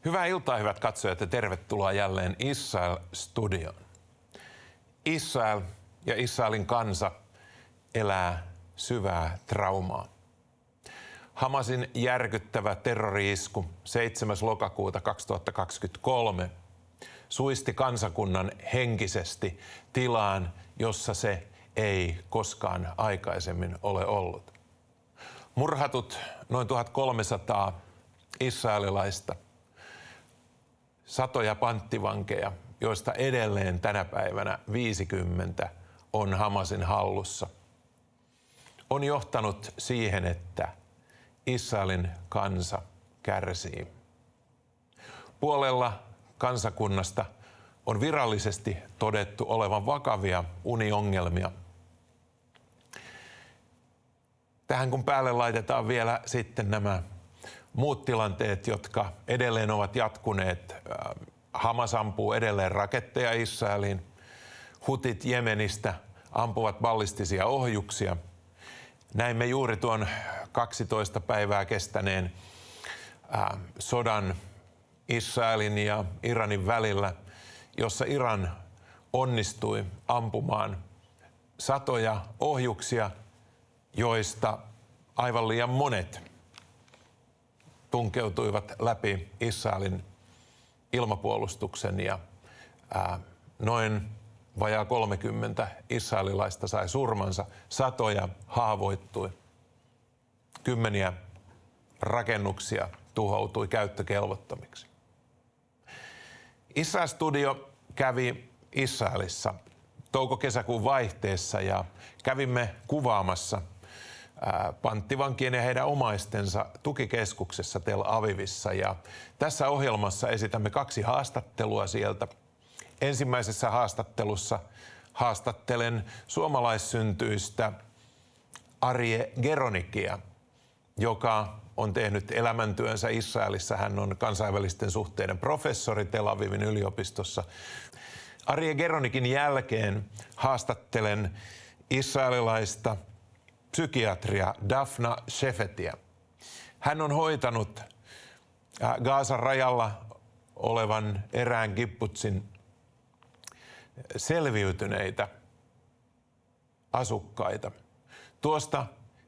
Hyvää iltaa, hyvät katsojat, ja tervetuloa jälleen Israel-studioon. Israel ja Israelin kansa elää syvää traumaa. Hamasin järkyttävä terrori-isku 7. lokakuuta 2023 suisti kansakunnan henkisesti tilaan, jossa se ei koskaan aikaisemmin ole ollut. Murhatut noin 1300 israelilaista, satoja panttivankeja, joista edelleen tänä päivänä 50 on Hamasin hallussa, on johtanut siihen, että Israelin kansa kärsii. Puolella kansakunnasta on virallisesti todettu olevan vakavia uniongelmia. Tähän kun päälle laitetaan vielä sitten nämä muut tilanteet, jotka edelleen ovat jatkuneet. Hamas ampuu edelleen raketteja Israeliin. Hutit Jemenistä ampuvat ballistisia ohjuksia. Näimme juuri tuon 12 päivää kestäneen sodan Israelin ja Iranin välillä, jossa Iran onnistui ampumaan satoja ohjuksia, joista aivan liian monet tunkeutuivat läpi Israelin ilmapuolustuksen ja noin vajaa 30 israelilaista sai surmansa, satoja haavoittui, kymmeniä rakennuksia tuhoutui käyttökelvottomiksi. Israel-studio kävi Israelissa touko-kesäkuun vaihteessa ja kävimme kuvaamassa panttivankien ja heidän omaistensa tukikeskuksessa Tel Avivissa. Ja tässä ohjelmassa esitämme 2 haastattelua sieltä. Ensimmäisessä haastattelussa haastattelen suomalaissyntyistä Arie Geronikiä, joka on tehnyt elämäntyönsä Israelissa. Hän on kansainvälisten suhteiden professori Tel Avivin yliopistossa. Arie Geronikin jälkeen haastattelen israelilaista psykiatria Daphna Shafedia. Hän on hoitanut Gazan rajalla olevan erään kibbutsin selviytyneitä asukkaita. Tuosta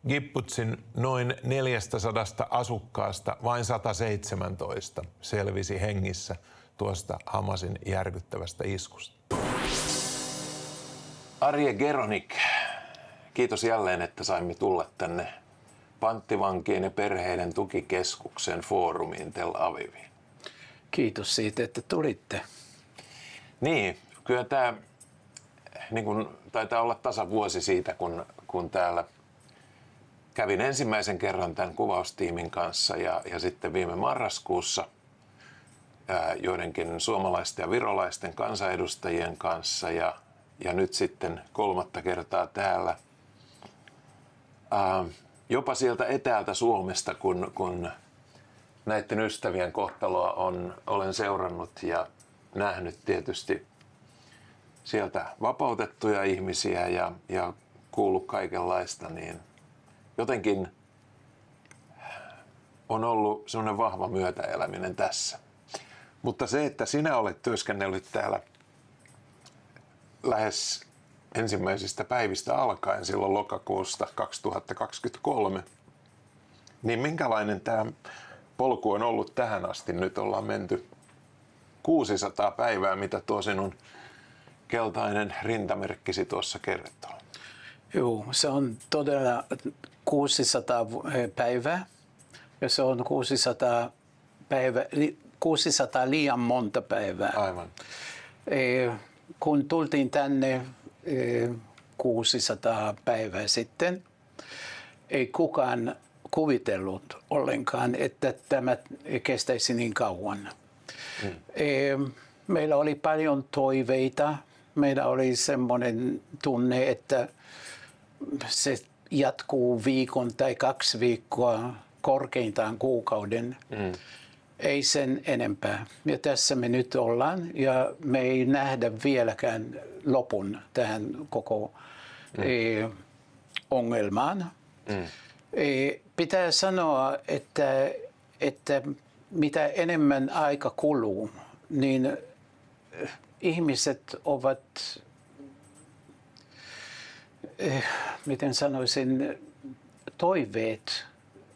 kibbutsin noin 400 asukkaasta vain 117 selvisi hengissä tuosta Hamasin järkyttävästä iskusta. Arie Geronikiä. Kiitos jälleen, että saimme tulla tänne panttivankien ja perheiden tukikeskuksen foorumiin Tel Aviviin. Kiitos siitä, että tulitte. Niin, kyllä tämä niin kun, taitaa olla tasavuosi siitä, kun täällä kävin ensimmäisen kerran tämän kuvaustiimin kanssa ja sitten viime marraskuussa joidenkin suomalaisten ja virolaisten kansanedustajien kanssa ja nyt sitten 3. kertaa täällä. Jopa sieltä etäältä Suomesta, kun näiden ystävien kohtaloa olen seurannut ja nähnyt tietysti sieltä vapautettuja ihmisiä ja kuullut kaikenlaista, niin jotenkin on ollut semmoinen vahva myötäeläminen tässä. Mutta se, että sinä olet työskennellyt täällä lähes ensimmäisistä päivistä alkaen silloin lokakuusta 2023, niin minkälainen tämä polku on ollut tähän asti? Nyt ollaan menty 600 päivää, mitä tuo sinun keltainen rintamerkkisi tuossa kertoo. Joo, se on todella 600 päivää ja se on 600 liian monta päivää. Aivan. Kun tultiin tänne 600 päivää sitten, ei kukaan kuvitellut ollenkaan, että tämä kestäisi niin kauan. Meillä oli paljon toiveita. Meillä oli semmoinen tunne, että se jatkuu viikon tai 2 viikkoa, korkeintaan kuukauden. Ei sen enempää. Ja tässä me nyt ollaan ja me ei nähdä vieläkään lopun tähän koko ongelmaan. Pitää sanoa, että mitä enemmän aika kuluu, niin ihmiset ovat, miten sanoisin, toiveet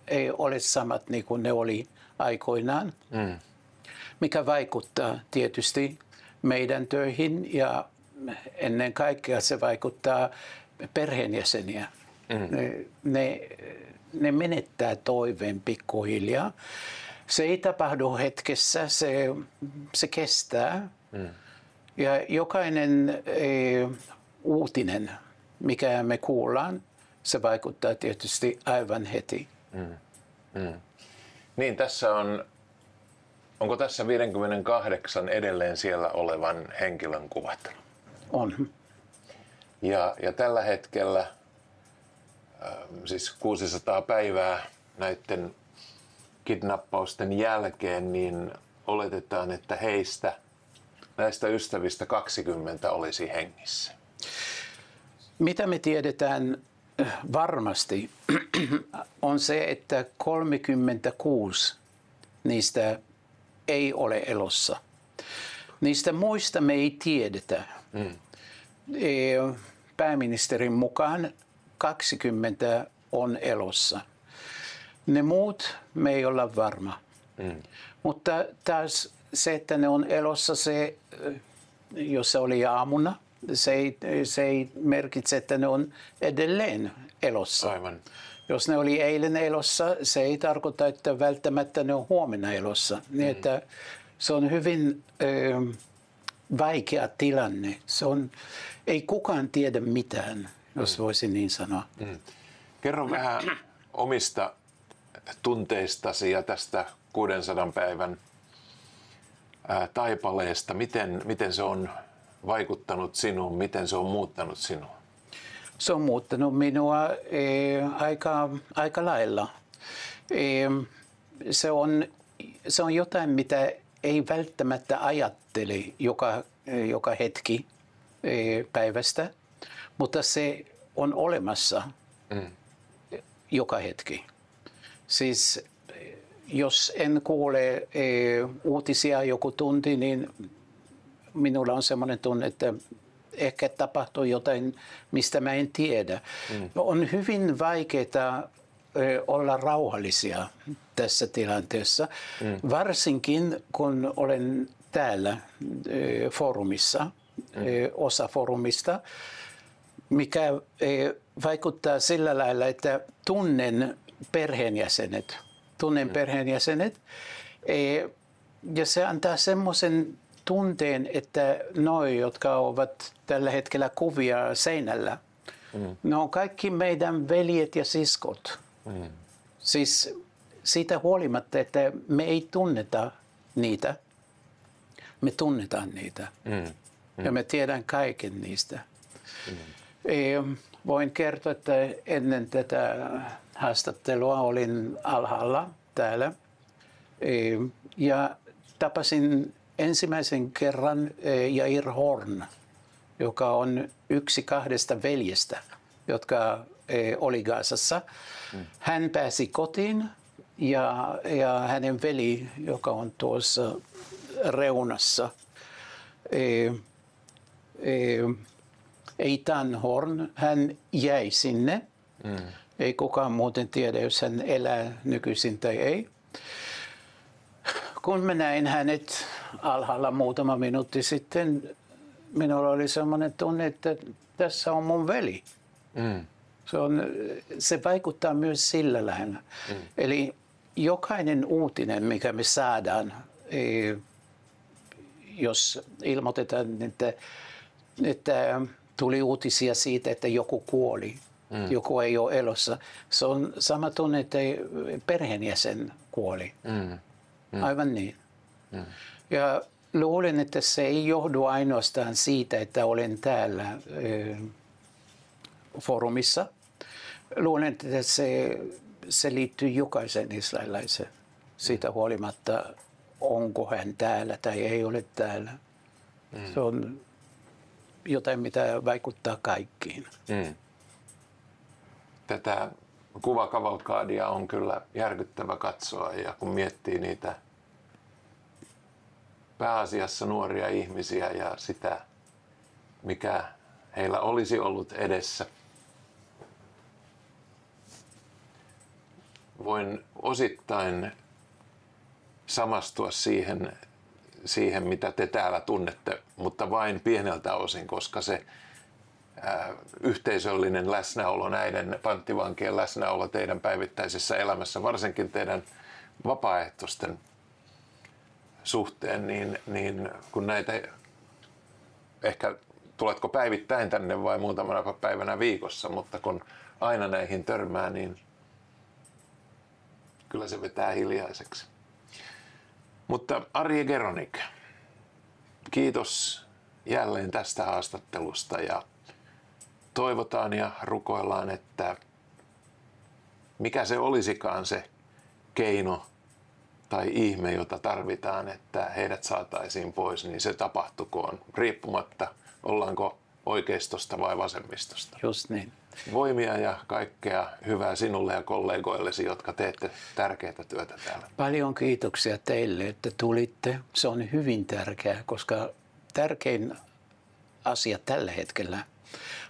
ei ole samat niin kuin ne oli aikoinaan, mikä vaikuttaa tietysti meidän töihin ja ennen kaikkea se vaikuttaa perheenjäseniä. Ne menettää toiveen pikkuhiljaa. Se ei tapahdu hetkessä, se kestää. Ja jokainen uutinen, mikä me kuullaan, se vaikuttaa tietysti aivan heti. Niin, onko tässä 58 edelleen siellä olevan henkilön kuvat? On. Ja tällä hetkellä, siis 600 päivää näiden kidnappausten jälkeen, niin oletetaan, että näistä ystävistä 20 olisi hengissä. Mitä me tiedetään varmasti on se, että 36 niistä ei ole elossa. Niistä muista me ei tiedetä. Pääministerin mukaan 20 on elossa. Ne muut me ei olla varma. Mutta taas se, että ne on elossa, jos se oli aamuna, se ei merkitse, että ne on edelleen elossa. Aivan. Jos ne oli eilen elossa, se ei tarkoita, että välttämättä ne on huomenna elossa. Niin että se on hyvin vaikea tilanne. Ei kukaan tiedä mitään, jos voisi niin sanoa. Kerro vähän omista tunteistasi ja tästä 600 päivän taipaleesta. Miten se on vaikuttanut sinuun? Miten se on muuttanut sinua? Se on muuttanut minua aika lailla. Se on jotain, mitä ei välttämättä ajattele joka hetki päivästä, mutta se on olemassa joka hetki. Siis jos en kuule uutisia joku tunti, niin minulla on sellainen tunne, että ehkä tapahtuu jotain, mistä mä en tiedä. On hyvin vaikeaa olla rauhallisia tässä tilanteessa, varsinkin kun olen täällä foorumissa, osa foorumista, mikä vaikuttaa sillä lailla, että tunnen perheenjäsenet. Ja se antaa semmoisen tunteen, että noi, jotka ovat tällä hetkellä kuvia seinällä, ne on kaikki meidän veljet ja siskot. Siis siitä huolimatta, että me ei tunneta niitä, me tunnetaan niitä. Ja me tiedän kaiken niistä. Voin kertoa, että ennen tätä haastattelua olin alhaalla täällä ja tapasin ensimmäisen kerran Yair Horn, joka on yksi 2 veljestä, jotka oli Gazassa. Hän pääsi kotiin ja hänen veli, joka on tuossa reunassa, Eitan Horn, hän jäi sinne. Ei kukaan muuten tiedä, jos hän elää nykyisin tai ei. Kun mä näin hänet alhaalla muutama minuutti sitten, minulla oli sellainen tunne, että tässä on mun veli. Se vaikuttaa myös sillä lähellä. Eli jokainen uutinen, mikä me saadaan, jos ilmoitetaan, että tuli uutisia siitä, että joku kuoli, joku ei ole elossa. Se on sama tunne, että perheenjäsen kuoli. Aivan niin. Ja luulen, että se ei johdu ainoastaan siitä, että olen täällä foorumissa. Luulen, että se liittyy jokaisen israelilaisen. Siitä huolimatta, onko hän täällä tai ei ole täällä. Se on jotain, mitä vaikuttaa kaikkiin. Tätä kuvakavalkaadia on kyllä järkyttävä katsoa, ja kun miettii niitä pääasiassa nuoria ihmisiä ja sitä, mikä heillä olisi ollut edessä. Voin osittain samastua siihen, mitä te täällä tunnette, mutta vain pieneltä osin, koska se yhteisöllinen läsnäolo, näiden panttivankien läsnäolo teidän päivittäisessä elämässä, varsinkin teidän vapaaehtoisten suhteen, niin kun näitä, ehkä tuletko päivittäin tänne vai muutamana päivänä viikossa, mutta kun aina näihin törmää, niin kyllä se vetää hiljaiseksi. Mutta Arie Geronikiä, kiitos jälleen tästä haastattelusta ja toivotaan ja rukoillaan, että mikä se olisikaan se keino tai ihme, jota tarvitaan, että heidät saataisiin pois, niin se tapahtukoon riippumatta, ollaanko oikeistosta vai vasemmistosta. Just niin. Voimia ja kaikkea hyvää sinulle ja kollegoillesi, jotka teette tärkeää työtä täällä. Paljon kiitoksia teille, että tulitte. Se on hyvin tärkeää, koska tärkein asia tällä hetkellä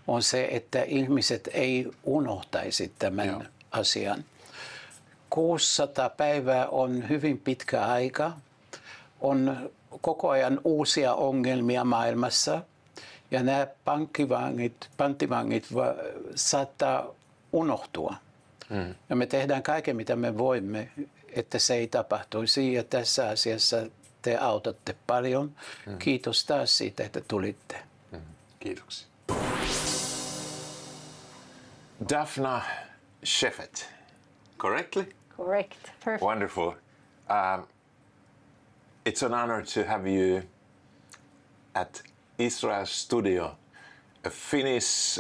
on se, että ihmiset ei unohtaisi tämän asian. 600 päivää on hyvin pitkä aika. On koko ajan uusia ongelmia maailmassa. Ja nämä panttivangit saattaa unohtua. Ja me tehdään kaiken, mitä me voimme, että se ei tapahtuisi. Ja tässä asiassa te autatte paljon. Kiitos taas siitä, että tulitte. Kiitoksia. Daphna Shafedia, correctly? Correct. Perfect. Wonderful. It's an honor to have you at Israel-studio, a Finnish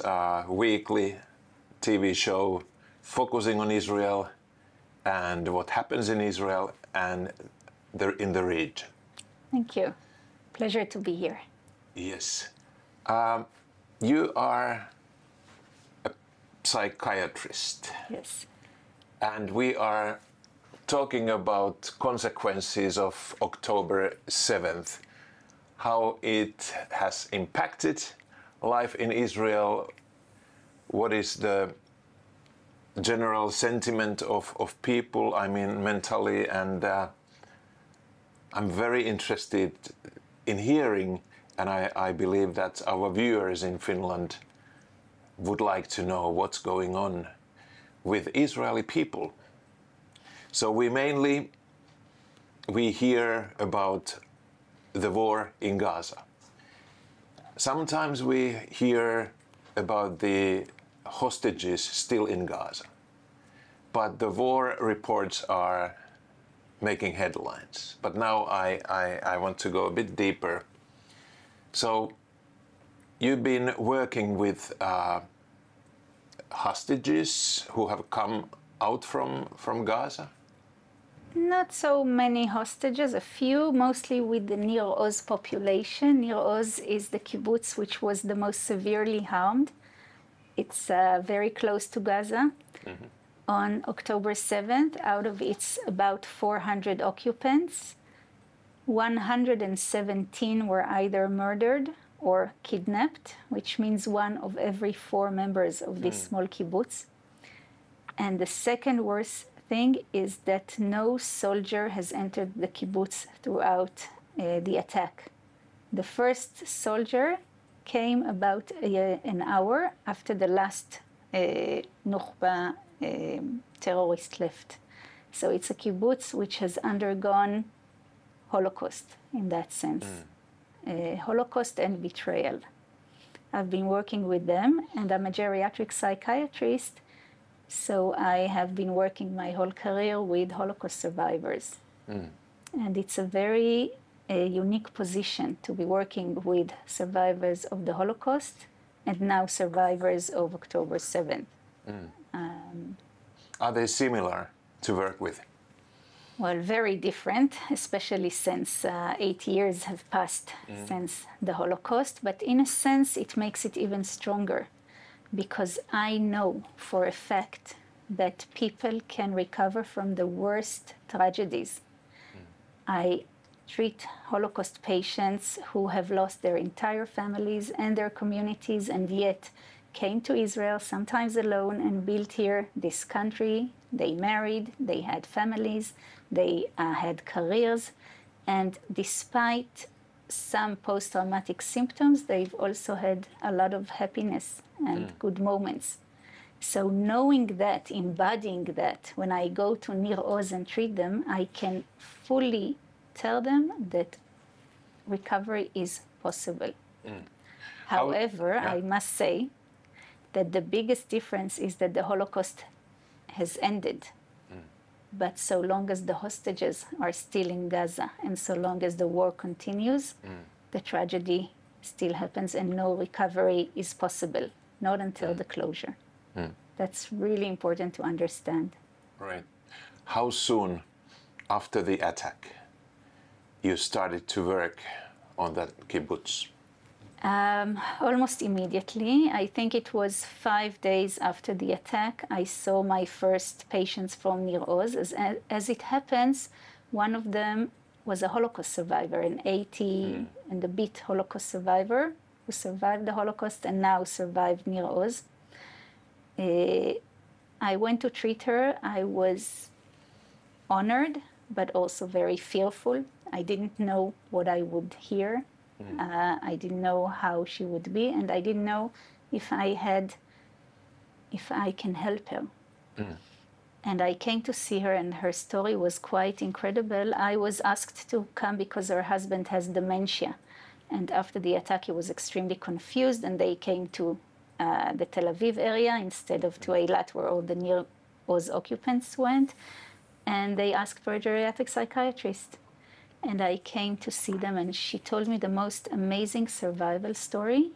weekly TV show focusing on Israel and what happens in Israel and in the region. Thank you. Pleasure to be here. Yes. You are a psychiatrist. Yes. And we are talking about consequences of October 7th, how it has impacted life in Israel, what is the general sentiment of people, I mean mentally, and I'm very interested in hearing, and I believe that our viewers in Finland would like to know what's going on with Israeli people. So we hear about the war in Gaza. Sometimes we hear about the hostages still in Gaza, but the war reports are making headlines. But now I want to go a bit deeper. So you've been working with hostages who have come out from Gaza? Not so many hostages, a few, mostly with the Nir Oz population. Nir Oz is the kibbutz which was the most severely harmed. It's very close to Gaza. On October 7th, out of its about 400 occupants, 117 were either murdered or kidnapped, which means 1 of every 4 members of this small kibbutz. And the second worst thing is that no soldier has entered the kibbutz throughout the attack. The first soldier came about an hour after the last Nukhba terrorist left. So it's a kibbutz which has undergone Holocaust in that sense. Holocaust and betrayal. I've been working with them, and I'm a geriatric psychiatrist, so I have been working my whole career with Holocaust survivors. And it's a very unique position to be working with survivors of the Holocaust and now survivors of October 7th. Are they similar to work with? Well, very different, especially since 8 years have passed since the Holocaust. But in a sense, it makes it even stronger because I know for a fact that people can recover from the worst tragedies. I treat Holocaust patients who have lost their entire families and their communities and yet came to Israel, sometimes alone, and built here this country. They married, they had families, they had careers, and despite some post-traumatic symptoms, they've also had a lot of happiness and good moments. So knowing that, embodying that, when I go to Nir Oz and treat them, I can fully tell them that recovery is possible. However, I must say that the biggest difference is that the Holocaust has ended. But so long as the hostages are still in Gaza and so long as the war continues, the tragedy still happens and no recovery is possible, not until the closure. That's really important to understand. Right. How soon after the attack you started to work on that kibbutz? Almost immediately. I think it was 5 days after the attack, I saw my first patients from Nir Oz. As it happens, one of them was a Holocaust survivor, an 80 and a bit Holocaust survivor who survived the Holocaust and now survived Nir Oz. I went to treat her. I was honored, but also very fearful. I didn't know what I would hear. I didn't know how she would be, and I didn't know if I can help her. And I came to see her, and her story was quite incredible. I was asked to come because her husband has dementia. And after the attack, he was extremely confused, and they came to the Tel Aviv area instead of to Eilat, where all the Nir Oz occupants went. And they asked for a geriatric psychiatrist. And I came to see them, and she told me the most amazing survival story.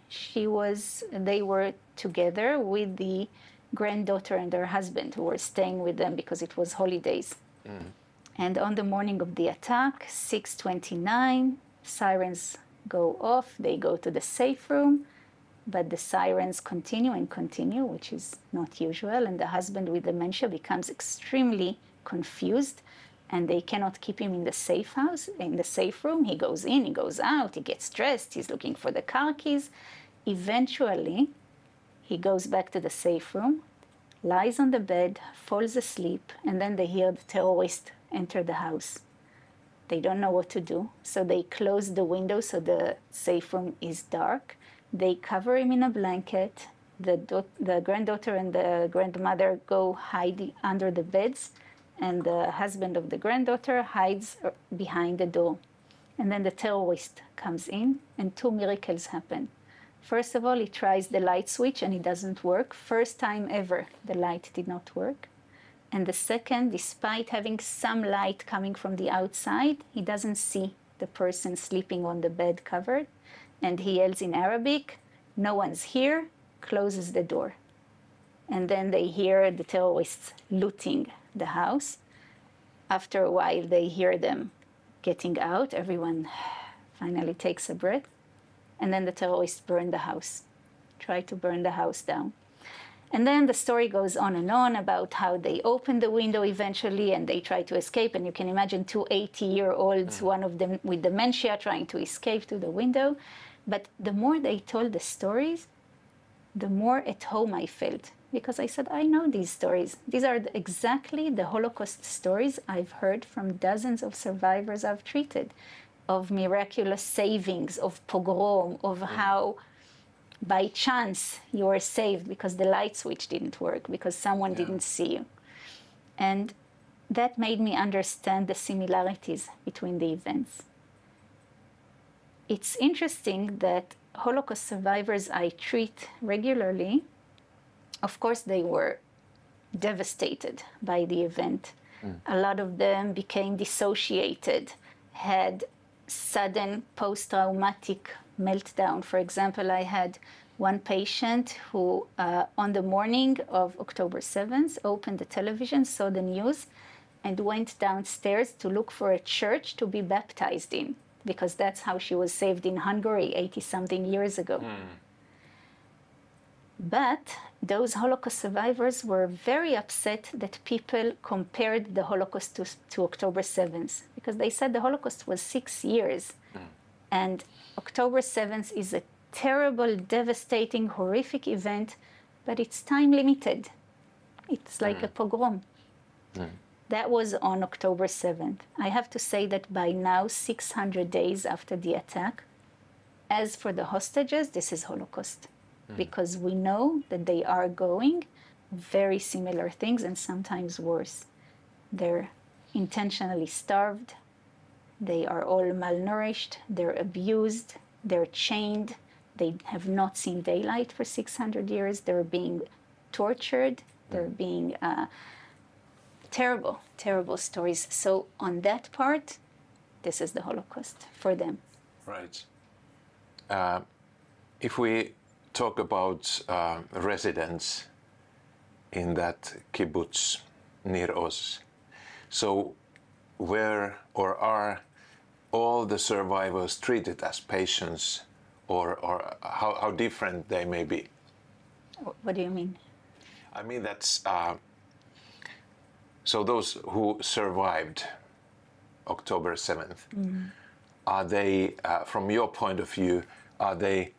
They were together with the granddaughter and her husband, who were staying with them because it was holidays. And on the morning of the attack, 6:29, sirens go off. They go to the safe room, but the sirens continue and continue, which is not usual. And the husband with dementia becomes extremely confused, and they cannot keep him in the safe house, in the safe room. He goes in, he goes out, he gets dressed, he's looking for the car keys. Eventually, he goes back to the safe room, lies on the bed, falls asleep, and then they hear the terrorist enter the house. They don't know what to do, so they close the window so the safe room is dark. They cover him in a blanket. The granddaughter and the grandmother go hide under the beds, and the husband of the granddaughter hides behind the door. And then the terrorist comes in, and two miracles happen. First of all, he tries the light switch, and it doesn't work. First time ever, the light did not work. And the second, despite having some light coming from the outside, he doesn't see the person sleeping on the bed covered. And he yells in Arabic, "No one's here," closes the door. And then they hear the terrorists looting the house. After a while, they hear them getting out. Everyone finally takes a breath. And then the terrorists burn the house, try to burn the house down. And then the story goes on and on about how they open the window eventually and they try to escape. And you can imagine two 80-year-olds, one of them with dementia, trying to escape through the window. But the more they told the stories, the more at home I felt. Because I said, I know these stories. These are exactly the Holocaust stories I've heard from dozens of survivors I've treated, of miraculous savings, of pogrom, of how by chance you were saved because the light switch didn't work, because someone didn't see you. And that made me understand the similarities between the events. It's interesting that Holocaust survivors I treat regularly, of course, they were devastated by the event. A lot of them became dissociated, had sudden post-traumatic meltdown. For example, I had one patient who, on the morning of October 7th, opened the television, saw the news, and went downstairs to look for a church to be baptized in, because that's how she was saved in Hungary 80-something years ago. But those Holocaust survivors were very upset that people compared the Holocaust to October 7th, because they said the Holocaust was 6 years. And October 7th is a terrible, devastating, horrific event, but it's time limited. It's like a pogrom. That was on October 7th. I have to say that by now, 600 days after the attack, as for the hostages, this is Holocaust. Because we know that they are going very similar things and sometimes worse. They're intentionally starved. They are all malnourished. They're abused. They're chained. They have not seen daylight for 600 years. They're being tortured. They're being terrible, terrible stories. So on that part, this is the Holocaust for them. Right. If we talk about residents in that kibbutz near Oz, so where or are all the survivors treated as patients, or how different they may be? What do you mean? I mean that's so those who survived October 7th, are they, from your point of view, are they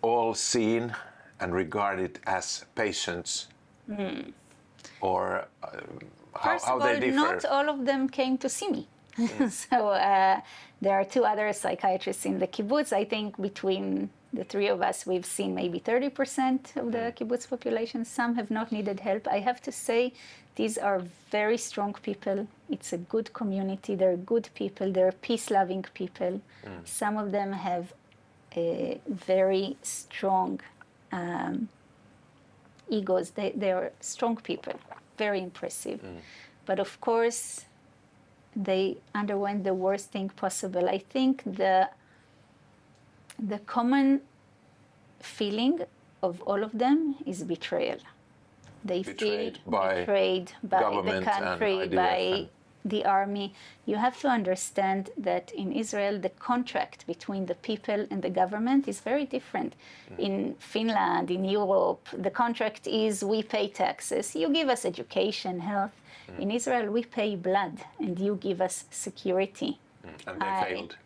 all seen and regarded as patients, or how they differ? Not all of them came to see me. So there are two other psychiatrists in the kibbutz. I think between the three of us, we've seen maybe 30% of the kibbutz population. Some have not needed help. I have to say, these are very strong people. It's a good community. They're good people. They're peace-loving people. Some of them have a very strong egos. They are strong people, very impressive. But of course, they underwent the worst thing possible. I think the common feeling of all of them is betrayal. They feel betrayed by the country, by the army. You have to understand that in Israel, the contract between the people and the government is very different. In Finland, in Europe, the contract is we pay taxes, you give us education, health. In Israel, we pay blood, and you give us security. And they failed.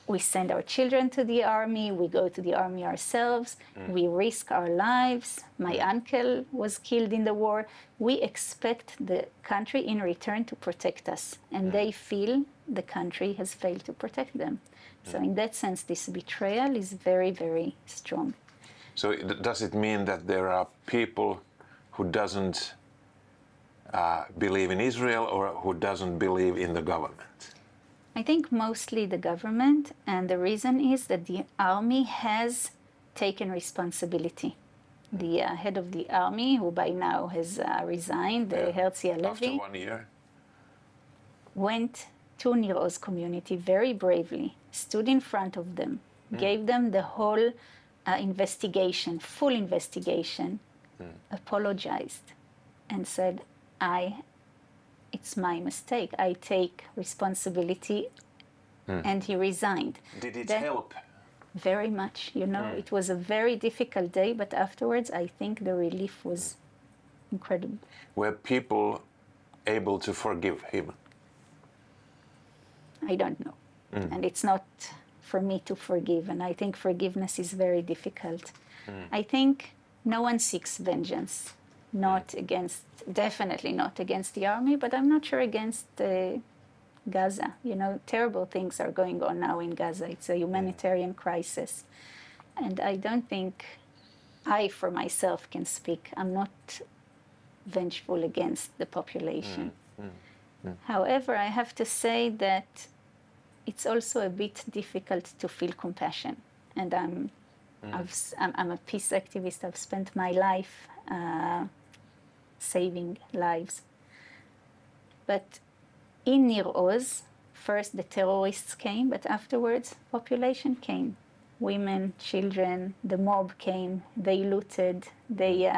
We send our children to the army, we go to the army ourselves, we risk our lives. My uncle was killed in the war. We expect the country in return to protect us, and they feel the country has failed to protect them. So in that sense, this betrayal is very, very strong. So does it mean that there are people who doesn't believe in Israel, or who doesn't believe in the government? I think mostly the government, and the reason is that the army has taken responsibility. The head of the army, who by now has resigned, Herzi Halevi, after 1 year, went to Nir Oz community very bravely, stood in front of them, gave them the whole investigation, full investigation, apologized, and said, it's my mistake. I take responsibility, and he resigned. Did it help? Very much. You know, it was a very difficult day, but afterwards, I think the relief was incredible. Were people able to forgive him? I don't know, and it's not for me to forgive. And I think forgiveness is very difficult. I think no one seeks vengeance. Not against, definitely not against the army, but I'm not sure against Gaza. You know, terrible things are going on now in Gaza. It's a humanitarian crisis. And I don't think I, for myself, can speak. I'm not vengeful against the population. However, I have to say that it's also a bit difficult to feel compassion. And I'm a peace activist. I've spent my life saving lives. But in Nir Oz, first the terrorists came, but afterwards population came. Women, children, the mob came, they looted, they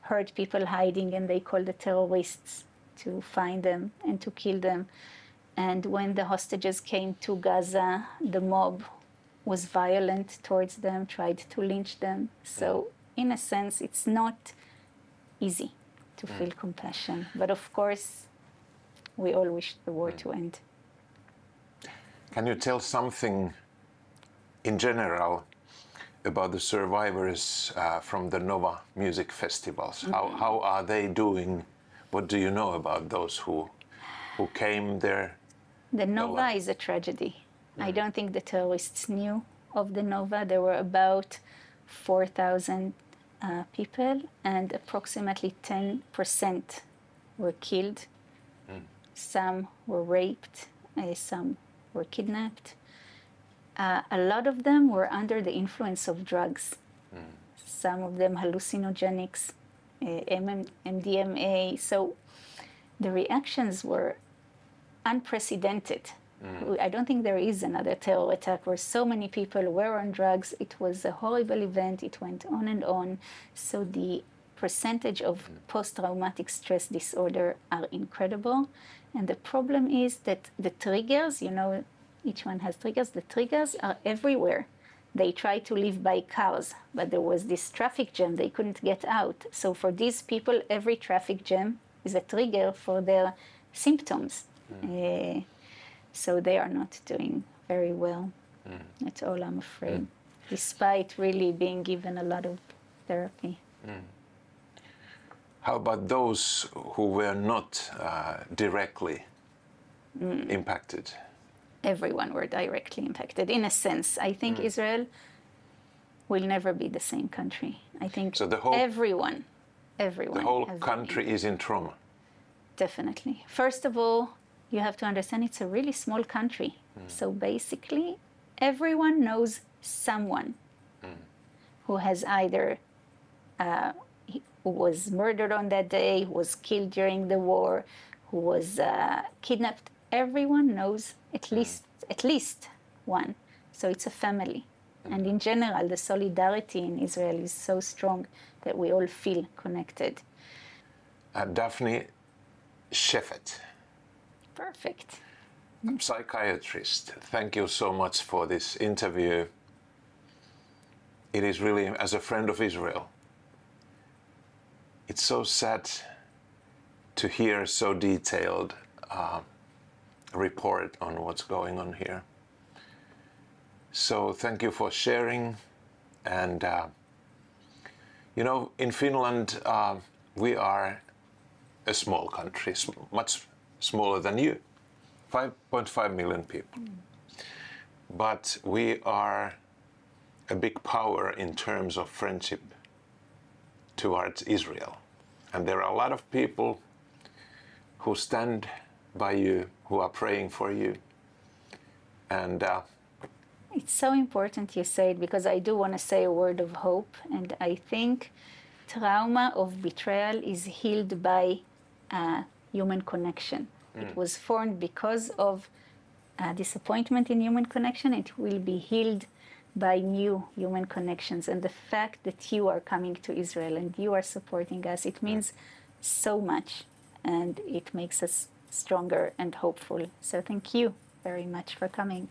heard people hiding, and they called the terrorists to find them and to kill them. And when the hostages came to Gaza, the mob was violent towards them, tried to lynch them. So in a sense, it's not easy to feel compassion. But of course, we all wish the war to end. Can you tell something in general about the survivors from the Nova music festivals? How are they doing? What do you know about those who came there? The Nova is a tragedy. I don't think the terrorists knew of the Nova. There were about 4,000 people, and approximately 10% were killed. Some were raped, some were kidnapped. A lot of them were under the influence of drugs. Some of them hallucinogenics, MDMA. So the reactions were unprecedented. I don't think there is another terror attack where so many people were on drugs. It was a horrible event. It went on and on. So the percentage of post-traumatic stress disorder are incredible. And the problem is that the triggers, you know, each one has triggers. The triggers are everywhere. They tried to live by cars, but there was this traffic jam. They couldn't get out. So for these people, every traffic jam is a trigger for their symptoms. So they are not doing very well at all, I'm afraid, despite really being given a lot of therapy. How about those who were not directly impacted? Everyone were directly impacted, in a sense. I think Israel will never be the same country. I think so everyone. The whole country is in trauma? Definitely. First of all, you have to understand it's a really small country. So basically, everyone knows someone who has either who was murdered on that day, who was killed during the war, who was kidnapped. Everyone knows at least one. So it's a family. And in general, the solidarity in Israel is so strong that we all feel connected. Daphna Shafedia. Perfect. Psychiatrist, thank you so much for this interview. It is really, as a friend of Israel, it's so sad to hear so detailed report on what's going on here. So thank you for sharing. And you know, in Finland, we are a small country, much smaller than you, 5.5 million people. But we are a big power in terms of friendship towards Israel. And there are a lot of people who stand by you, who are praying for you. And it's so important you say it, because I do want to say a word of hope. And I think trauma of betrayal is healed by human connection. It was formed because of disappointment in human connection. It will be healed by new human connections. And the fact that you are coming to Israel and you are supporting us, it means so much. And it makes us stronger and hopeful. So thank you very much for coming.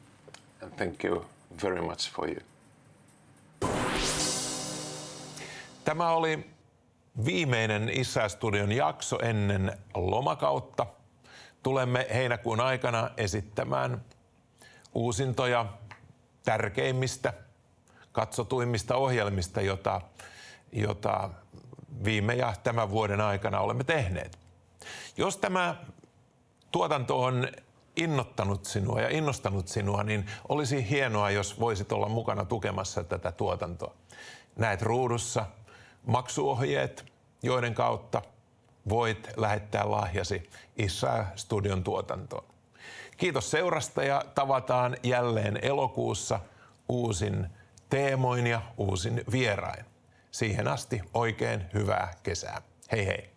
And thank you very much for you. Tämä oli viimeinen Israel-studion jakso ennen lomakautta. Tulemme heinäkuun aikana esittämään uusintoja tärkeimmistä, katsotuimmista ohjelmista, jota viime ja tämän vuoden aikana olemme tehneet. Jos tämä tuotanto on innottanut sinua ja innostanut sinua, niin olisi hienoa, jos voisit olla mukana tukemassa tätä tuotantoa. Näet ruudussa maksuohjeet, joiden kautta voit lähettää lahjasi Israel-studion tuotantoon. Kiitos seurasta ja tavataan jälleen elokuussa uusin teemoin ja uusin vierain. Siihen asti oikein hyvää kesää. Hei hei!